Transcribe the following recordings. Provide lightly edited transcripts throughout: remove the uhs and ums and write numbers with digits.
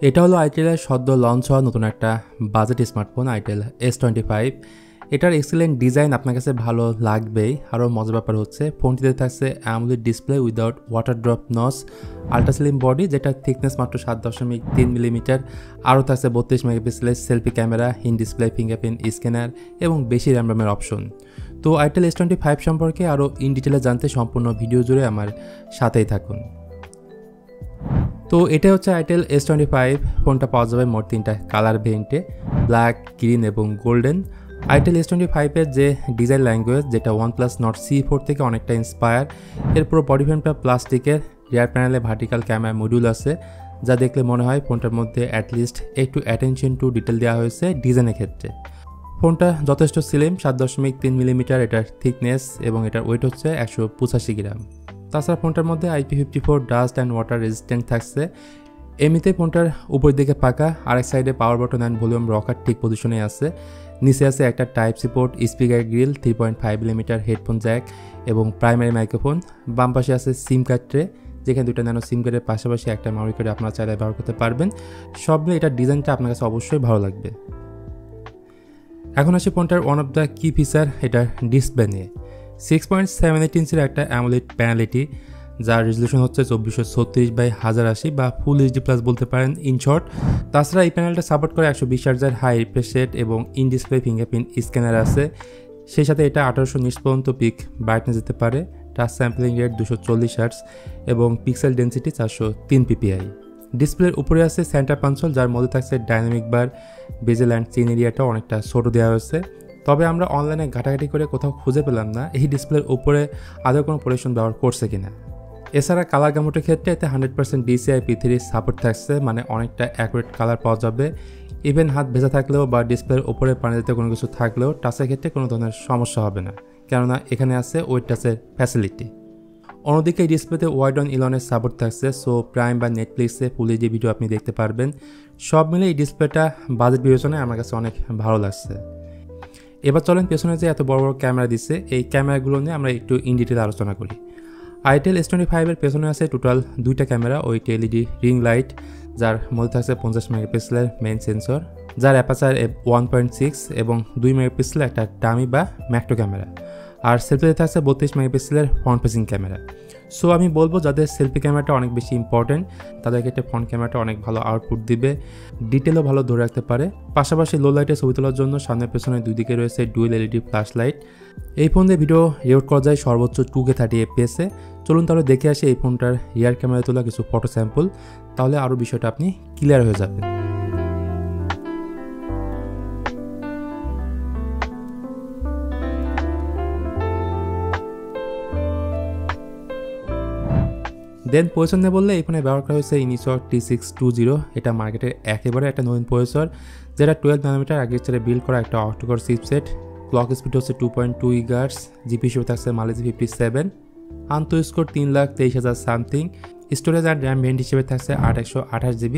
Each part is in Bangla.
এটা হলো আইটেলের সদ্য লঞ্চ হওয়া নতুন একটা বাজেট স্মার্টফোন আইটেল S25। এটার এক্সিলেন্ট ডিজাইন আপনার কাছে ভালো লাগবেই। আরও মজার ব্যাপার হচ্ছে ফোনটিতে থাকছে AMOLED display without water drop notch, ultra slim body যেটার থিকনেস মাত্র 7.3 মিলিমিটার, আরও থাকছে 32 মেগাপিক্সেলের selfie camera, in display fingerprint scanner এবং বেশি র্যামের অপশন। তো আইটেল S25 সম্পর্কে আরও ইন ডিটেলে জানতে সম্পূর্ণ ভিডিও জুড়ে আমার সাথেই থাকুন। তো এটা হচ্ছে আইটেল S25। ফোনটা পাওয়া যাবে মোট 3টা কালার ভেরিয়েন্টে, ব্ল্যাক, গ্রিন এবং গোল্ডেন। আইটেল S25-এর যে ডিজাইন ল্যাঙ্গুয়েজ যেটা OnePlus Nord C4 থেকে অনেকটা ইন্সপায়ার। এর পুরো বডি ফ্রেমটা প্লাস্টিকের, রিয়ার প্যানেলে ভার্টিক্যাল ক্যামেরা মডিউল আছে যা দেখলে মনে হয় ফোনটার মধ্যে অ্যাটলিস্ট একটু অ্যাটেনশন টু ডিটেল দেওয়া হয়েছে ডিজাইনের ক্ষেত্রে। ফোনটা যথেষ্ট স্লিম, 7.3 মিলিমিটার এটার থিকনেস এবং এটার ওয়েট হচ্ছে 185 গ্রাম। তাছাড়া ফোনটার মধ্যে IP54 dust and water resistant থাকছে। এমনিতেই ফোনটার উপর দিকে পাকা, আরেক সাইডে power button and volume rocker ঠিক পজিশনে আছে। নিচে আছে একটা Type-C port, speaker grill, 3.5 millimetre headphone Jack এবং প্রাইমারি মাইক্রোফোন। বাম পাশে আছে সিম কার্ড ট্রে, যেখানে দুটো ন্যানো সিম কার্ডের পাশাপাশি একটা মেমরি কার্ড আপনারা চাইলে ব্যবহার করতে পারবেন। সব মিলে এটার ডিজাইনটা আপনার কাছে অবশ্যই ভালো লাগবে। এখন আসে ফোনটার ওয়ান অফ দ্য কি ফিচার, এটার ডিসপ্লে নিয়ে। 6.78 ইঞ্চির একটা অ্যামোলেড প্যানেলিটি, যার রেজলিউশন হচ্ছে 2436x1080 বা ফুল এইচডি প্লাস বলতে পারেন ইন শর্ট। তাছাড়া এই প্যানেলটা সাপোর্ট করে 120 হার্টজের হাই রিফ্রেশ রেট এবং ইন ডিসপ্লে ফিঙ্গারপ্রিন্ট স্ক্যানার আছে। সেই সাথে এটা 1800 নিটস পর্যন্ত পিক ব্রাইটনেস দিতে পারে, টাচ স্যাম্পলিং রেট 240 হার্টজ এবং পিক্সেল ডেন্সিটি 403 ppi। ডিসপ্লের উপরে আছে সেন্টার কনসোল, যার মধ্যে থাকছে ডাইনামিক বার, বেজেল অ্যান্ড চিন এরিয়াটাও অনেকটা ছোট দেওয়া হয়েছে। তবে আমরা অনলাইনে ঘাটাঘাটি করে কোথাও খুঁজে পেলাম না এই ডিসপ্লের উপরে আদৌ কোনো প্রোটেকশন ব্যবহার করছে কিনা। এছাড়া কালার গামুটের ক্ষেত্রে এতে 100% DCI-P3 সাপোর্ট থাকছে, মানে অনেকটা অ্যাকুরেট কালার পাওয়া যাবে। ইভেন হাত ভেজা থাকলেও বা ডিসপ্লের উপরে পানি দিতে কোনো কিছু থাকলেও টাচের ক্ষেত্রে কোনো ধরনের সমস্যা হবে না, কেননা এখানে আছে ওয়েট টাচের ফ্যাসিলিটি। অন্যদিকে এই ডিসপ্লেতে ওয়াইড অন ইলনের সাপোর্ট থাকছে, সো প্রাইম বা নেটফ্লিক্সে ফুল এইচডি ভিডিও আপনি দেখতে পারবেন। সব মিলে এই ডিসপ্লেটা বাজেট বিবেচনায় আমার কাছে অনেক ভালো লাগছে। এবার চলেন পেছনে যে এত বড় বড় ক্যামেরা দিচ্ছে এই ক্যামেরাগুলো নিয়ে আমরা একটু ইন ডিটেল আলোচনা করি। আইটেল S25-এর পেছনে আছে টোটাল 2টা ক্যামেরা, ওইটি এলইডি রিং লাইট, যার মধ্যে থাকছে 50 মেগাপিক্সেলের মেইন সেন্সর, যার অ্যাপারচার 1.6 এবং 2 মেগাপিক্সেলের একটা ডামি বা ম্যাক্রো ক্যামেরা। আর সেলফিতে থাকছে 32 মেগাপিক্সেলের ফ্রন্ট ফেসিং ক্যামেরা। সো আমি বলবো যাদের সেলফি ক্যামেরাটা অনেক বেশি ইম্পর্টেন্ট তাদের ক্ষেত্রে ফ্রন্ট ক্যামেরাটা অনেক ভালো আউটপুট দিবে, ডিটেলও ভালো ধরে রাখতে পারে। পাশাপাশি লো লাইটে ছবি তোলার জন্য সামনে পেছনে দুই দিকে রয়েছে ডুয়েল এলইডি ফ্ল্যাশ লাইট। এই ফোন দিয়ে ভিডিও রেকর্ড করা যায় সর্বোচ্চ 2K 30 FPS-এ। চলুন তাহলে দেখে আসি এই ফোনটার রিয়ার ক্যামেরায় তোলা কিছু ফটো স্যাম্পল, তাহলে আরও বিষয়টা আপনি ক্লিয়ার হয়ে যাবেন। দেন প্রসেসর নিয়ে বললে এই ফোনে ব্যবহার করা হয়েছে ইনিসর T620। এটা মার্কেটের একেবারে একটা নতুন প্রসেসর, যেটা 12 ন্যানোমিটার আর্কিটেকচারে বিল্ড করা একটা অক্টোকোর চিপসেট। ক্লক স্পিড হচ্ছে 2.2 GHz, জিপি হিসেবে থাকছে Mali G57, আন্ত স্কোর 3,23,000 সামথিং। স্টোরেজ আর র্যাম ভেরিয়েন্ট হিসেবে থাকছে 828 GB।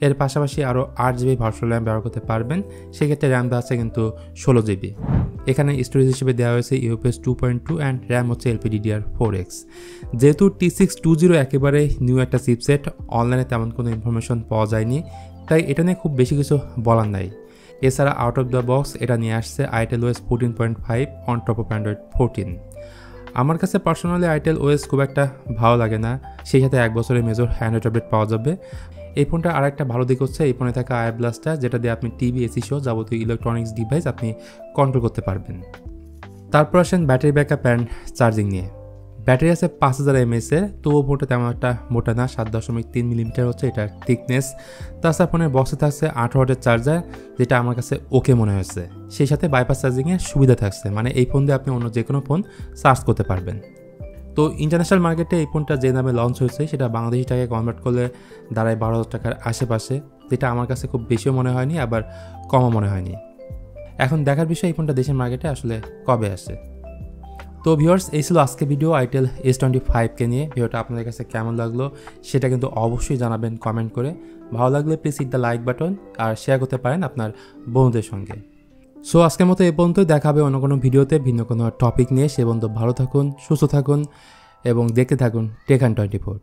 এর পাশাপাশি আরও 8 GB ভার্চুয়াল র্যাম ব্যবহার করতে পারবেন, সেক্ষেত্রে র্যাম দেওয়া আছে কিন্তু 16 GB। এখানে স্টোরেজ হিসেবে দেওয়া হয়েছে UFS 2.2 অ্যান্ড র্যাম হচ্ছে LPDDR4X। যেহেতু T620 একেবারে নিউ একটা চিপসেট, অনলাইনে তেমন কোনো ইনফরমেশন পাওয়া যায়নি, তাই এটা নিয়ে খুব বেশি কিছু বলার নাই। এছাড়া আউট অফ দ্য বক্স এটা নিয়ে আসছে itel OS 14.5 on top of Android 14। আমার কাছে পার্সোনালি itel OS খুব একটা ভালো লাগে না, সেই সাথে 1 বছরের মেজর অ্যান্ড্রয়েড আপডেট পাওয়া যাবে। এই ফোনটা আর একটা ভালো দিক হচ্ছে এই ফোনে থাকা আই ব্লাস্টার, যেটা দিয়ে আপনি টিভি, এসি সহ যাবতীয় ইলেকট্রনিক্স ডিভাইস আপনি কন্ট্রোল করতে পারবেন। তারপর আসেন ব্যাটারি ব্যাকআপ অ্যান্ড চার্জিং নিয়ে। ব্যাটারি আছে 5000 mAh-এর, তবুও ফোনটা তেমন একটা মোটা না, 7.3 মিলিমিটার হচ্ছে এটার থিকনেস। তাছাড়া ফোনের বক্সে থাকছে 8 ওয়াটের চার্জার, যেটা আমার কাছে ওকে মনে হয়েছে। সেই সাথে বাইপাস চার্জিংয়ের সুবিধা থাকছে, মানে এই ফোন দিয়ে আপনি অন্য যে কোনো ফোন চার্জ করতে পারবেন। তো ইন্টারন্যাশনাল মার্কেটে এই ফোনটা যে দামে লঞ্চ হয়েছে সেটা বাংলাদেশি টাকায় কনভার্ট করলে দাঁড়ায় 12,000 টাকার আশেপাশে, যেটা আমার কাছে খুব বেশিও মনে হয়নি আবার কমও মনে হয়নি। এখন দেখার বিষয় এই ফোনটা দেশের মার্কেটে আসলে কবে আসে। তো ভিউয়ার্স, এই ছিল আজকে ভিডিও আইটেল S25-কে নিয়ে। ভিডিওটা আপনাদের কাছে কেমন লাগলো সেটা কিন্তু অবশ্যই জানাবেন কমেন্ট করে। ভালো লাগলে please hit the like button আর শেয়ার করতে পারেন আপনার বন্ধুদের সঙ্গে। সো আজকের মতো এই পর্যন্ত, দেখা হবে অন্য কোনো ভিডিওতে ভিন্ন কোনো টপিক নিয়ে। সে পর্যন্ত ভালো থাকুন, সুস্থ থাকুন এবং দেখতে থাকুন টেক অ্যান্ড 24।